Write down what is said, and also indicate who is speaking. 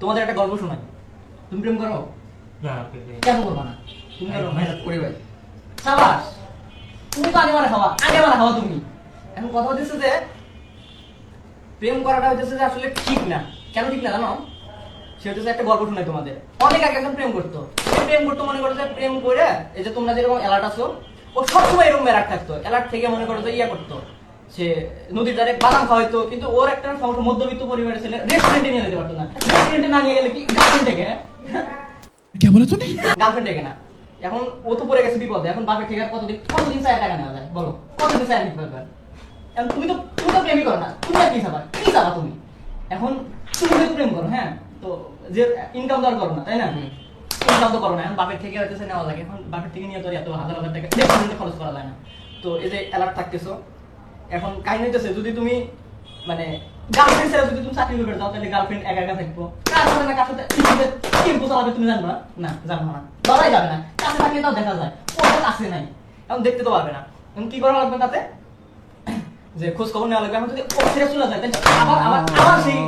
Speaker 1: তোমাদের একটা গল্প শোনাই। তুমি প্রেম করো?
Speaker 2: না
Speaker 1: কেন করবা না? তুমি করো মেহনত করে ভাই। সাবাস, তুমি তো আগে মারা খাওয়া তুমি। এখন কথা হচ্ছে যে প্রেম করাটা হচ্ছে যে আসলে ঠিক না। কেন ঠিক না জানো? সে হচ্ছে একটা গল্প শোনাই তোমাদের। অনেক আগে একজন প্রেম করতো, মনে করো যে প্রেম করে এই যে তোমরা যেরকম অ্যালার্ট আছো, ও সবসময় এরকম অ্যালার্ট থাকতো। অ্যালার্ট থেকে মনে করো যে ইয়া করতো, সে নদীর ধারে বাদাম খাওয়াইতো। কিন্তু ওর একটা সমস্যা, মধ্যবিত্ত পরিবারের ছেলে, রেস্টুরেন্টে নিয়ে যেতে পারতো না। রেস্টুরেন্টে না নিয়ে গেলে কি গার্লফ্রেন্ড থেকে গার্লফ্রেন্ড থেকে না। এখন ও তো পড়ে গেছে বিপদে। এখন বাপের থেকে আর কতদিন চায় টাকা নেওয়া যায় বলো? কতদিন চায় নিতে পারবে? এখন তুমি তো প্রেমই করো না, তুমি আর কি চাবা তুমি? এখন তুমি যেহেতু প্রেম করো, হ্যাঁ, তো যে ইনকাম তো আর করো না, তাই না? ইনকাম তো করো না। এখন বাপের থেকে হচ্ছে নেওয়া লাগে। এখন বাপের থেকে নিয়ে তো এত হাজার হাজার টাকা রেস্টুরেন্টে খরচ করা যায় না। তো এই যে অ্যালার্ট থাকতেছো, এখন কাহিনী হইতেছে যদি তুমি মানে গার্লফ্রেন্ড ছাড়া যদি তুমি চাকরি করে যাও, তাহলে গার্লফ্রেন্ড একা একা থাকবো। কার সাথে না কার সাথে টেম্পো চালাবে তুমি জানবা না? জানবা না, ধরাই যাবে না। কাছে থাকলে তাও দেখা যায়, ওর তো কাছে নাই, এখন দেখতে তো পারবে না। এখন কি করা লাগবে তাতে? যে খোঁজ খবর নেওয়া লাগবে। এখন যদি ও ছেড়ে চলে যায়, তাহলে আবার সেই